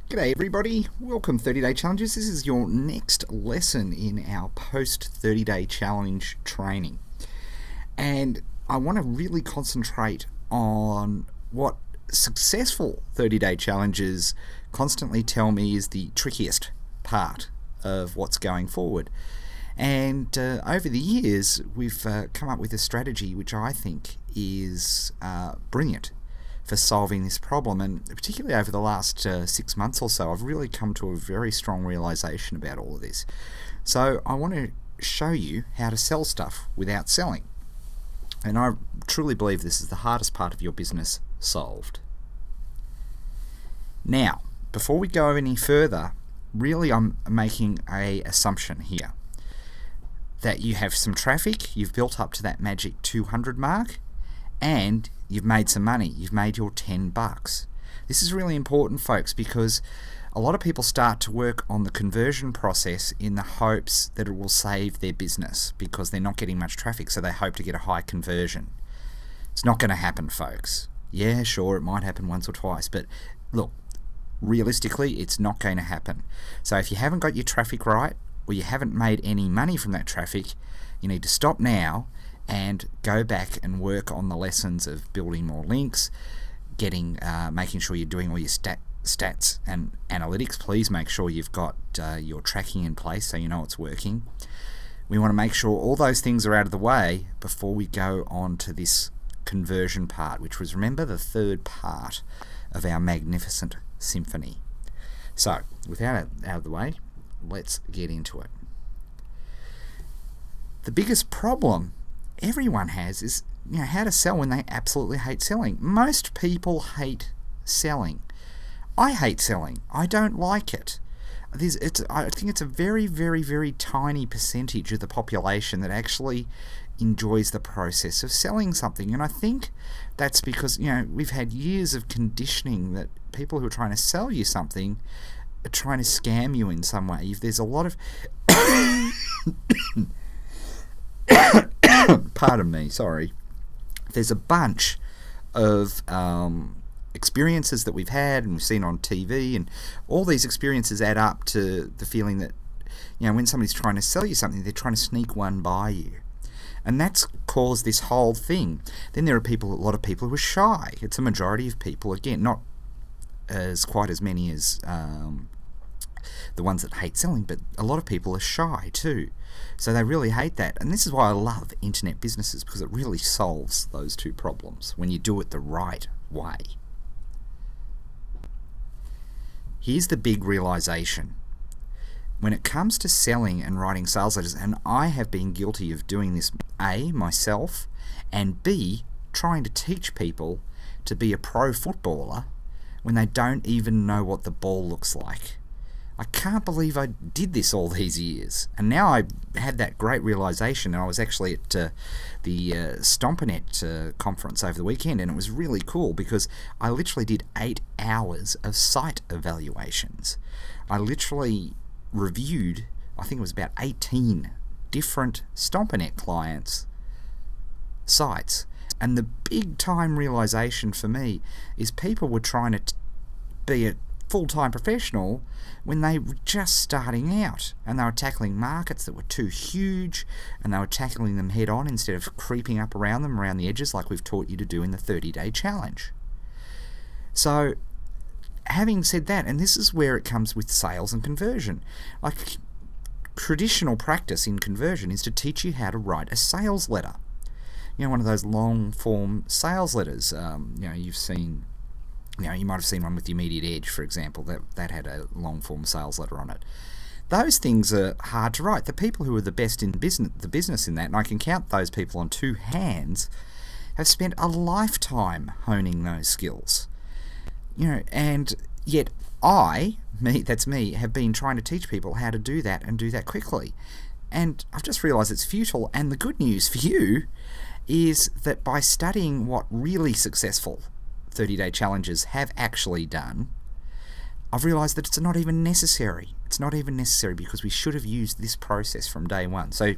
G'day everybody, welcome 30 Day Challenges. This is your next lesson in our post 30 Day Challenge training. And I want to really concentrate on what successful 30 Day Challenges constantly tell me is the trickiest part of what's going forward. And over the years, we've come up with a strategy which I think is brilliant for solving this problem, and particularly over the last 6 months or so I've really come to a very strong realization about all of this. So I want to show you how to sell stuff without selling, and I truly believe this is the hardest part of your business solved. Now, before we go any further, really I'm making an assumption here that you have some traffic, you've built up to that magic 200 mark, and you've made some money. You've made your 10 bucks. This is really important, folks, because a lot of people start to work on the conversion process in the hopes that it will save their business because they're not getting much traffic, so they hope to get a high conversion. It's not going to happen, folks. Yeah, sure, it might happen once or twice, but look, realistically, it's not going to happen. So if you haven't got your traffic right, or you haven't made any money from that traffic, you need to stop now and go back and work on the lessons of building more links, making sure you're doing all your stats and analytics. Please make sure you've got your tracking in place so you know it's working. We want to make sure all those things are out of the way before we go on to this conversion part, which was, remember, the third part of our magnificent symphony. So, without it out of the way, let's get into it. The biggest problem everyone has is, how to sell when they absolutely hate selling. Most people hate selling. I hate selling. I don't like it. I think it's a very, very, very tiny percentage of the population that actually enjoys the process of selling something, and I think that's because we've had years of conditioning that people who are trying to sell you something are trying to scam you in some way. If there's a lot of pardon me, sorry. There's a bunch of experiences that we've had and we've seen on TV, and all these experiences add up to the feeling that when somebody's trying to sell you something, they're trying to sneak one by you, and that's caused this whole thing. Then there are a lot of people who are shy. It's a majority of people, again, not as quite as many as the ones that hate selling, but a lot of people are shy too. So they really hate that. And this is why I love internet businesses, because it really solves those two problems when you do it the right way. Here's the big realization. When it comes to selling and writing sales letters, and I have been guilty of doing this, A, myself, and B, trying to teach people to be a pro footballer when they don't even know what the ball looks like. I can't believe I did this all these years. And now I had that great realization, and I was actually at the Stompernet conference over the weekend, and it was really cool because I literally did 8 hours of site evaluations. I literally reviewed, I think it was about 18 different Stompernet clients' sites. And the big time realization for me is people were trying to be a full-time professional when they were just starting out, and they were tackling markets that were too huge, and they were tackling them head on instead of creeping up around them around the edges like we've taught you to do in the 30-day challenge. So having said that, and this is where it comes with sales and conversion, like traditional practice in conversion is to teach you how to write a sales letter, one of those long form sales letters. You've seen, you might have seen one with the Immediate Edge, for example, that had a long-form sales letter on it. Those things are hard to write. The people who are the best in business in that, and I can count those people on 2 hands, have spent a lifetime honing those skills. And yet that's me, have been trying to teach people how to do that and do that quickly. And I've just realized it's futile, and the good news for you is that by studying what really successful 30-day challenges have actually done, I've realized that it's not even necessary. It's not even necessary because we should have used this process from day one. So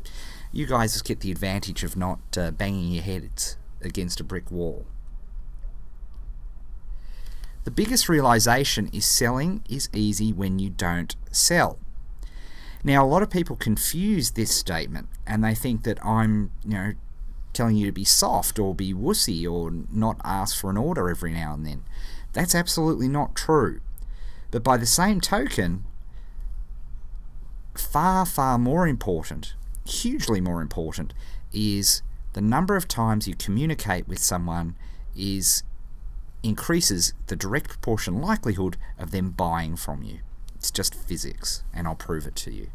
you guys just get the advantage of not banging your heads against a brick wall. The biggest realization is selling is easy when you don't sell. Now, a lot of people confuse this statement and they think that I'm, telling you to be soft or be wussy or not ask for an order every now and then. That's absolutely not true. But by the same token, far, far more important, hugely more important, is the number of times you communicate with someone increases the direct proportion likelihood of them buying from you. It's just physics, and I'll prove it to you.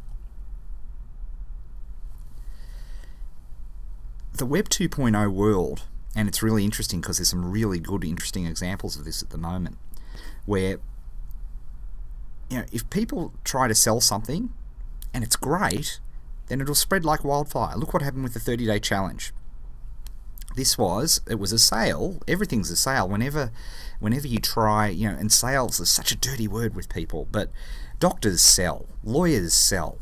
The Web 2.0 world, and it's really interesting because there's some really good, interesting examples of this at the moment, where if people try to sell something and it's great, then it'll spread like wildfire. Look what happened with the 30-day challenge. It was a sale. Everything's a sale. Whenever you try, and sales is such a dirty word with people, but doctors sell, lawyers sell.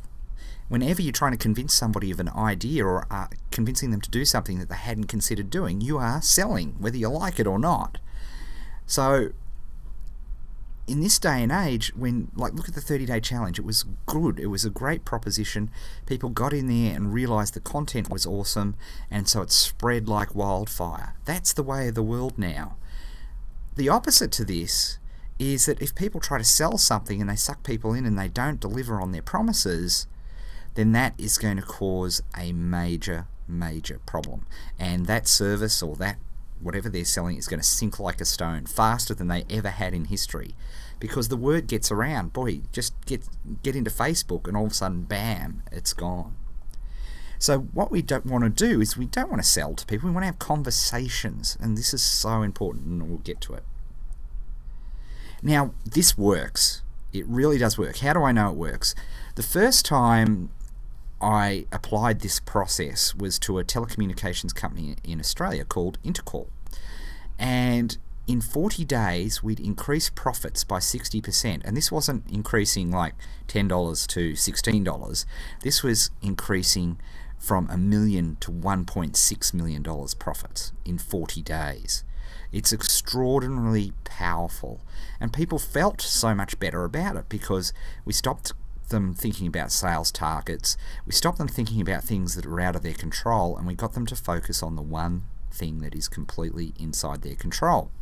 Whenever you're trying to convince somebody of an idea or convincing them to do something that they hadn't considered doing, you are selling, whether you like it or not. So, in this day and age, look at the 30-day challenge, it was good. It was a great proposition. People got in there and realized the content was awesome, and so it spread like wildfire. That's the way of the world now. The opposite to this is that if people try to sell something and they suck people in and they don't deliver on their promises, then that is going to cause a major, major problem. And that service or that whatever they're selling is going to sink like a stone faster than they ever had in history, because the word gets around. Boy, just get into Facebook and all of a sudden, bam, it's gone. So what we don't want to do is we don't want to sell to people. We want to have conversations, and this is so important, and we'll get to it. Now, this works. It really does work. How do I know it works? The first time I applied this process was to a telecommunications company in Australia called Intercall. And in 40 days, we'd increased profits by 60%. And this wasn't increasing like $10 to $16. This was increasing from $1 million to $1.6 million profits in 40 days. It's extraordinarily powerful. And people felt so much better about it because we stopped them thinking about sales targets, we stopped them thinking about things that are out of their control, and we got them to focus on the one thing that is completely inside their control.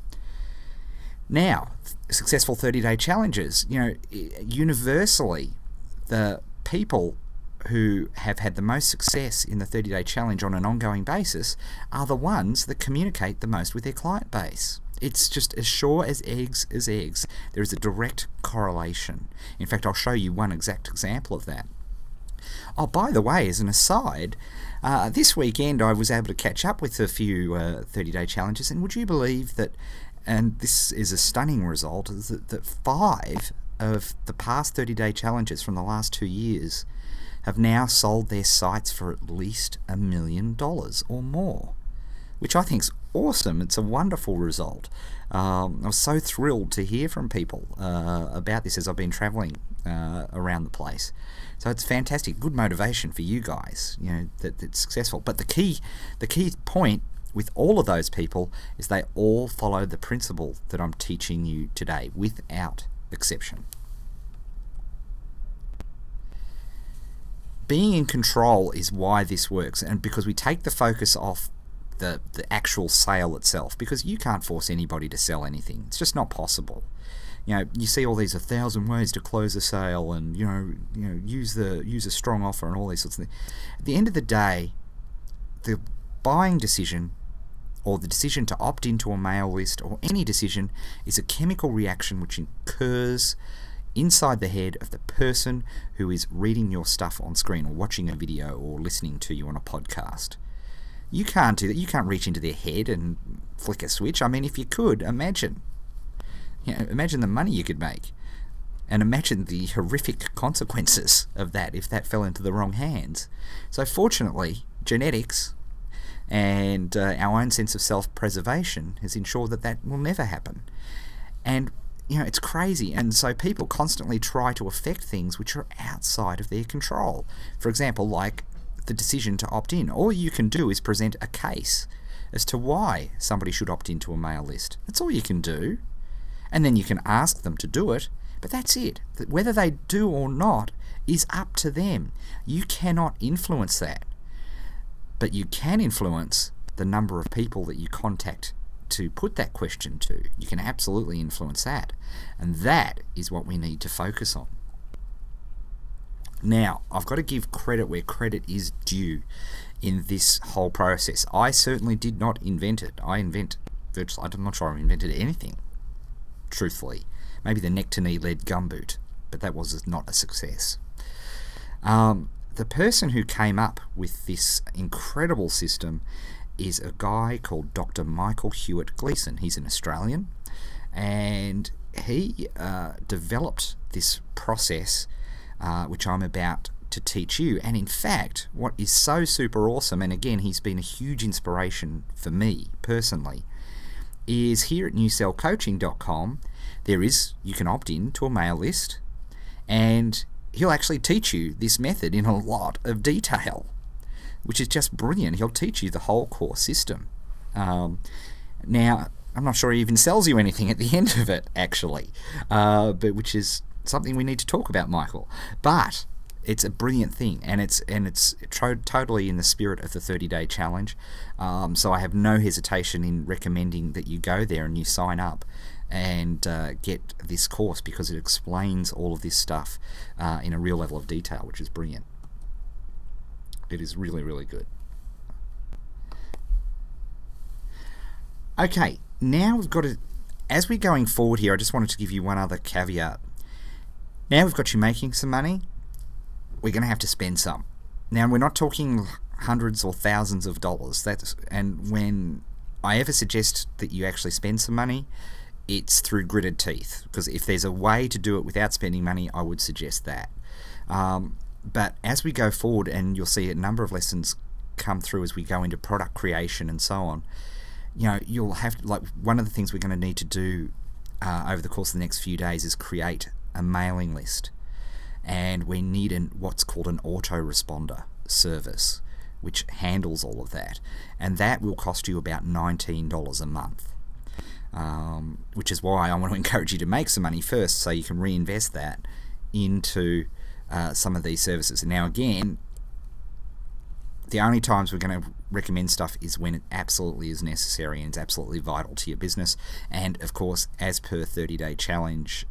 Now, successful 30-day challenges, universally, the people who have had the most success in the 30-day challenge on an ongoing basis are the ones that communicate the most with their client base. It's just as sure as eggs is eggs. There is a direct correlation. In fact, I'll show you one exact example of that. Oh, by the way, as an aside, this weekend I was able to catch up with a few 30-day challenges, and would you believe that, and this is a stunning result, is that 5 of the past 30-day challenges from the last 2 years have now sold their sites for at least $1 million or more, which I think is awesome. It's a wonderful result. I was so thrilled to hear from people about this as I've been traveling around the place. So it's fantastic, good motivation for you guys, that it's successful. But the key point with all of those people is they all follow the principle that I'm teaching you today, without exception. Being in control is why this works, and because we take the focus off the actual sale itself, because you can't force anybody to sell anything. It's just not possible. You see all these 1,000 ways to close a sale, and use a strong offer and all these sorts of things. At the end of the day, the buying decision or the decision to opt into a mail list or any decision is a chemical reaction which occurs inside the head of the person who is reading your stuff on screen or watching a video or listening to you on a podcast. You can't do that. You can't reach into their head and flick a switch. I mean, if you could, imagine the money you could make, and imagine the horrific consequences of that if that fell into the wrong hands. So fortunately, genetics and our own sense of self-preservation has ensured that that will never happen. And it's crazy, and so people constantly try to affect things which are outside of their control. For example, like the decision to opt in. All you can do is present a case as to why somebody should opt into a mail list. That's all you can do. And then you can ask them to do it, but that's it. Whether they do or not is up to them. You cannot influence that. But you can influence the number of people that you contact to put that question to. You can absolutely influence that. And that is what we need to focus on. Now, I've got to give credit where credit is due in this whole process. I certainly did not invent it. I'm not sure I invented anything, truthfully. Maybe the neck-to-knee lead gumboot, but that was not a success. The person who came up with this incredible system is a guy called Dr. Michael Hewitt Gleason. He's an Australian, and he developed this process which I'm about to teach you. And in fact, what is so super awesome, and again, he's been a huge inspiration for me personally, is here at newcellcoaching.com, you can opt in to a mail list, and he'll actually teach you this method in a lot of detail, which is just brilliant. He'll teach you the whole core system. Now, I'm not sure he even sells you anything at the end of it, actually, but which is something we need to talk about, Michael. But it's a brilliant thing, and it's totally in the spirit of the 30-day challenge. So I have no hesitation in recommending that you go there and you sign up and get this course, because it explains all of this stuff in a real level of detail, which is brilliant. It is really, really good. Okay, now we've got to, as we're going forward here, I just wanted to give you one other caveat. Now we've got you making some money, we're going to have to spend some. Now, we're not talking hundreds or thousands of dollars. And when I ever suggest that you actually spend some money, it's through gritted teeth, because if there's a way to do it without spending money, I would suggest that. But as we go forward, and you'll see a number of lessons come through as we go into product creation and so on, you'll have, like, one of the things we're going to need to do over the course of the next few days is create a mailing list. And we need what's called an autoresponder service, which handles all of that. And that will cost you about $19 a month. Which is why I want to encourage you to make some money first, so you can reinvest that into some of these services. Now, again, the only times we're going to recommend stuff is when it absolutely is necessary and it's absolutely vital to your business. And of course, as per 30-day challenge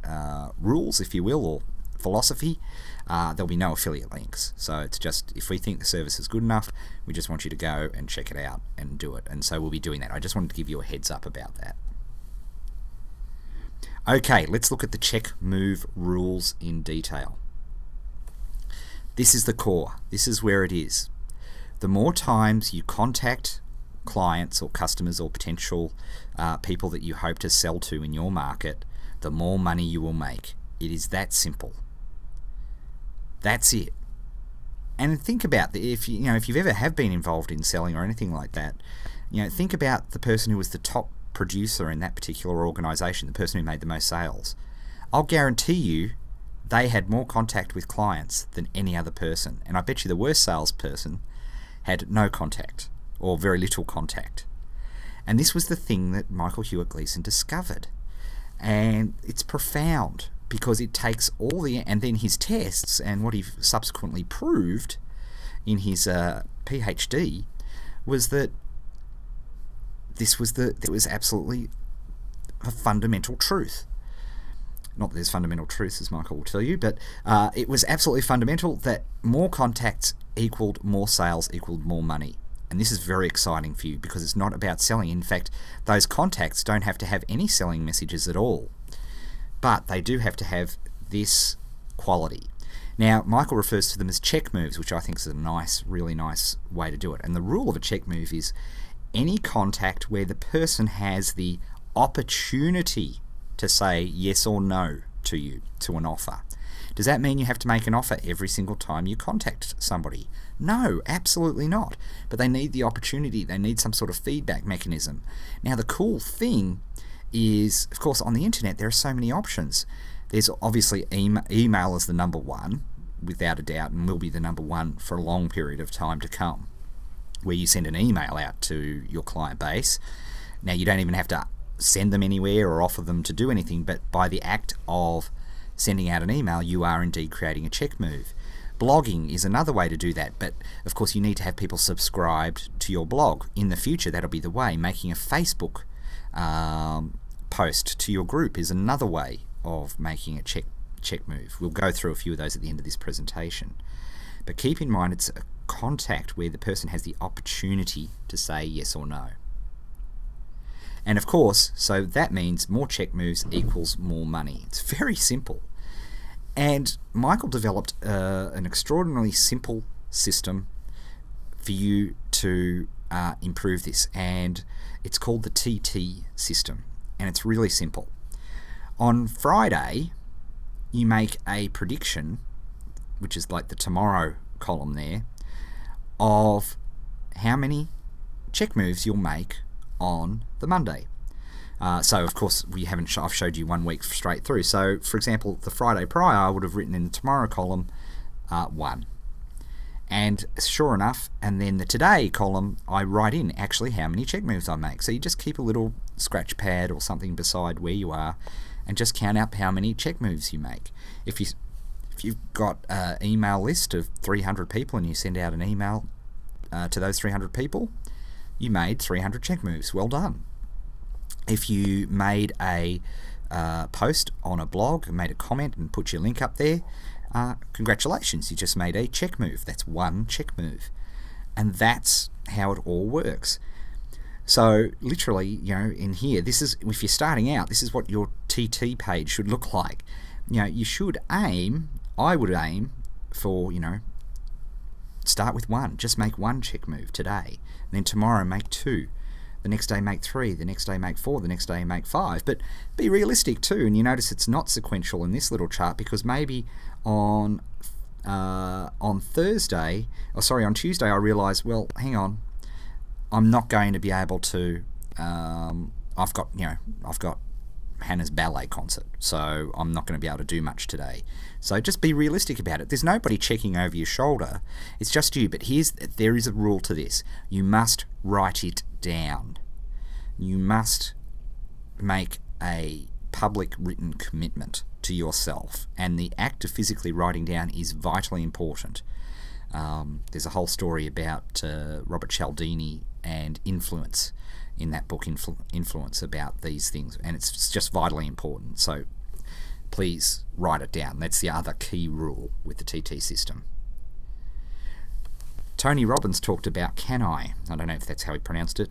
rules, if you will, or philosophy, there'll be no affiliate links. So it's just, if we think the service is good enough, we just want you to go and check it out and do it. And so we'll be doing that. I just wanted to give you a heads up about that. Okay, let's look at the check move rules in detail. This is the core. This is where it is. The more times you contact clients or customers or potential people that you hope to sell to in your market, the more money you will make. It is that simple. That's it. And think about if you've ever have been involved in selling or anything like that, think about the person who was the top producer in that particular organization, the person who made the most sales. I'll guarantee you they had more contact with clients than any other person. And I bet you the worst salesperson had no contact or very little contact. And this was the thing that Michael Hewitt Gleason discovered. And it's profound, because it takes all and then his tests and what he subsequently proved in his PhD was that it was absolutely a fundamental truth. Not that there's fundamental truths, as Michael will tell you, but it was absolutely fundamental that more contacts equaled more sales equaled more money. And this is very exciting for you, because it's not about selling. In fact, those contacts don't have to have any selling messages at all. But they do have to have this quality. Now, Michael refers to them as check moves, which I think is a nice, really nice way to do it. And the rule of a check move is any contact where the person has the opportunity to say yes or no to you, to an offer. Does that mean you have to make an offer every single time you contact somebody? No, absolutely not. But they need the opportunity. They need some sort of feedback mechanism. Now, the cool thing is, of course, on the internet there are so many options. There's obviously email is the number one, without a doubt, and will be the number one for a long period of time to come, where you send an email out to your client base. Now, you don't even have to send them anywhere or offer them to do anything, but by the act of sending out an email, you are indeed creating a check move. Blogging is another way to do that, but of course you need to have people subscribed to your blog. In the future, that'll be the way. Making a Facebook post to your group is another way of making a check move. We'll go through a few of those at the end of this presentation. But keep in mind, it's a contact where the person has the opportunity to say yes or no. And of course, so that means more check moves equals more money. It's very simple. And Michael developed an extraordinarily simple system for you to improve this, and it's called the TT system, and it's really simple. On Friday, you make a prediction, which is like the tomorrow column there, of how many check moves you'll make on the Monday. So of course I've showed you 1 week straight through. So for example, the Friday prior, I would have written in the tomorrow column 1, and sure enough, and then the today column, I write in actually how many check moves I make. So you just keep a little scratch pad or something beside where you are, and just count up how many check moves you make. If you've got an email list of 300 people and you send out an email to those 300 people, you made 300 check moves. Well done. If you made a post on a blog and made a comment and put your link up there, congratulations, you just made a check move. That's 1 check move. And that's how it all works. So literally, in here, this is, if you're starting out, this is what your TT page should look like. You should aim, I would aim for, start with 1. Just make 1 check move today. And then tomorrow make 2. The next day make 3, the next day make 4, the next day make 5. But be realistic too, and you notice it's not sequential in this little chart, because maybe on Tuesday I realised, well, hang on, I'm not going to be able to. I've got Hannah's ballet concert, so I'm not going to be able to do much today. So just be realistic about it. There's nobody checking over your shoulder. It's just you. But there is a rule to this. You must write it down. You must make a public written commitment to yourself, and the act of physically writing down is vitally important. There's a whole story about Robert Cialdini and influence in that book, Influence, about these things, and it's just vitally important. So please write it down. That's the other key rule with the TT system. Tony Robbins talked about CANI. I don't know if that's how he pronounced it,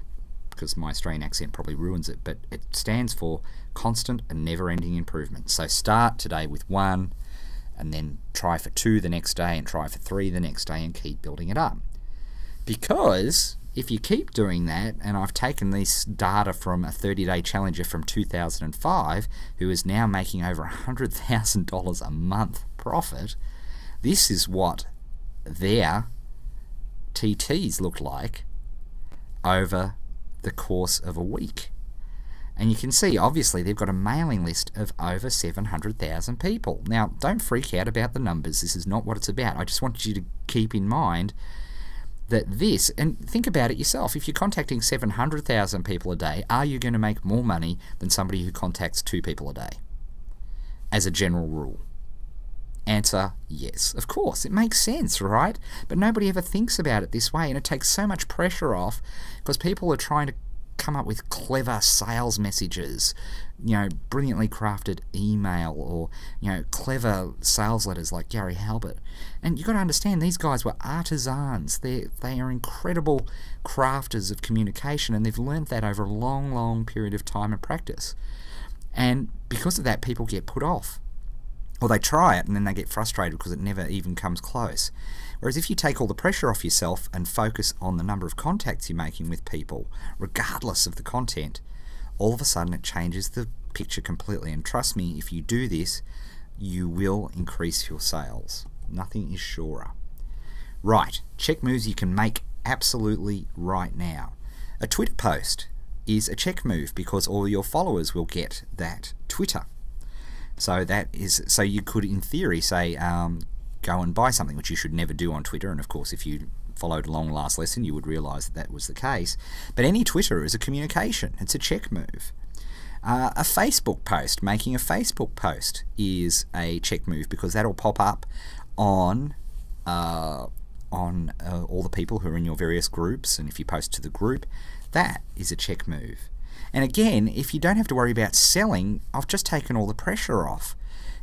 because my Australian accent probably ruins it, but it stands for constant and never-ending improvement. So start today with 1, and then try for 2 the next day, and try for 3 the next day, and keep building it up. Because if you keep doing that, and I've taken this data from a 30-day challenger from 2005 who is now making over $100,000 a month profit, this is what their TTs look like over the course of a week. And you can see, obviously, they've got a mailing list of over 700,000 people. Now, don't freak out about the numbers. This is not what it's about. I just want you to keep in mind that this, and think about it yourself, if you're contacting 700,000 people a day, are you going to make more money than somebody who contacts 2 people a day? As a general rule. Answer, yes. Of course, it makes sense, right? But nobody ever thinks about it this way, and it takes so much pressure off, because people are trying to come up with clever sales messages, brilliantly crafted email, or clever sales letters like Gary Halbert. And you've got to understand, these guys were artisans. They are incredible crafters of communication, and they've learned that over a long period of time and practice. And because of that, people get put off. Or they try it and then they get frustrated because it never even comes close. Whereas if you take all the pressure off yourself and focus on the number of contacts you're making with people, regardless of the content, all of a sudden it changes the picture completely. And trust me, if you do this, you will increase your sales. Nothing is surer. Right, check moves you can make absolutely right now. A Twitter post is a check move because all your followers will get that Twitter. So you could, in theory, say, go and buy something, which you should never do on Twitter. And of course, if you followed along last lesson, you would realize that was the case. But any Twitter is a communication. It's a check move. A Facebook post, making a Facebook post is a check move, because that'll pop up on all the people who are in your various groups, and if you post to the group, that is a check move. And again, if you don't have to worry about selling, I've just taken all the pressure off.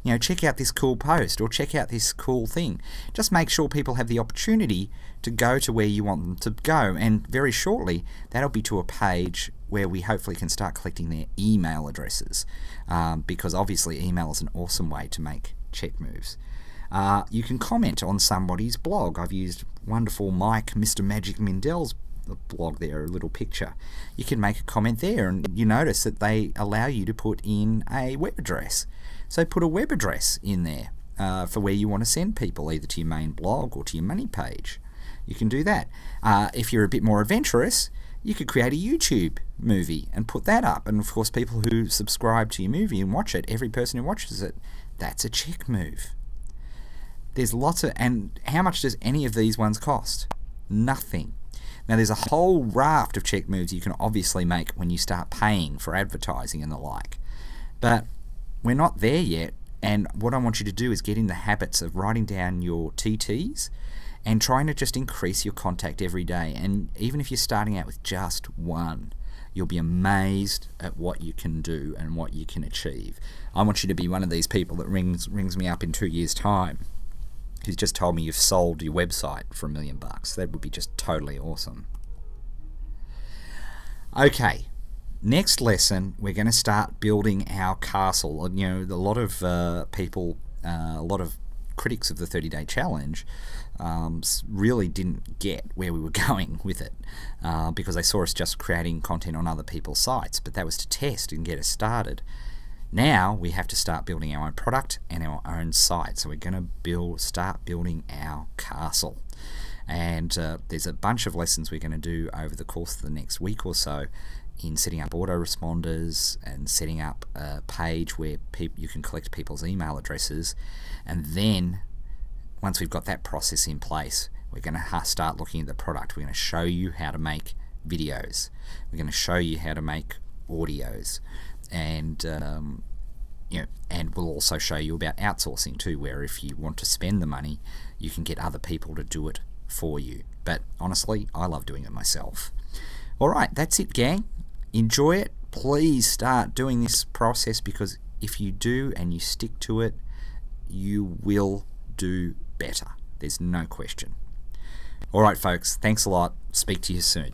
You know, check out this cool post, or check out this cool thing. Just make sure people have the opportunity to go to where you want them to go, and very shortly that'll be to a page where we hopefully can start collecting their email addresses, because obviously email is an awesome way to make check moves. You can comment on somebody's blog. I've used wonderful Mike, Mr. Magic Mindell's blog there, a little picture. You can make a comment there, and you notice that they allow you to put in a web address. So put a web address in there for where you want to send people, either to your main blog or to your money page. You can do that. If you're a bit more adventurous, you could create a YouTube movie and put that up, and of course people who subscribe to your movie and watch it, every person who watches it, that's a check move. There's lots of, and how much does any of these ones cost? Nothing. Now there's a whole raft of check moves you can obviously make when you start paying for advertising and the like, but we're not there yet. And what I want you to do is get in the habits of writing down your TTs and trying to just increase your contact every day. And even if you're starting out with just one, you'll be amazed at what you can do and what you can achieve. I want you to be one of these people that rings me up in 2 years' time who's just told me you've sold your website for $1 million. That would be just totally awesome. Okay, next lesson, we're going to start building our castle. You know, a lot of people, a lot of critics of the 30-day challenge really didn't get where we were going with it, because they saw us just creating content on other people's sites, but that was to test and get us started. Now we have to start building our own product and our own site. So we're going to start building our castle. And there's a bunch of lessons we're going to do over the course of the next week or so in setting up autoresponders and setting up a page where you can collect people's email addresses. And then once we've got that process in place, we're going to start looking at the product. We're going to show you how to make videos. We're going to show you how to make audios. And you know, and we'll also show you about outsourcing too, where if you want to spend the money, you can get other people to do it for you. But honestly, I love doing it myself. Alright, that's it, gang. Enjoy it. Please start doing this process, because if you do and you stick to it, you will do better. There's no question. Alright folks, thanks a lot. Speak to you soon.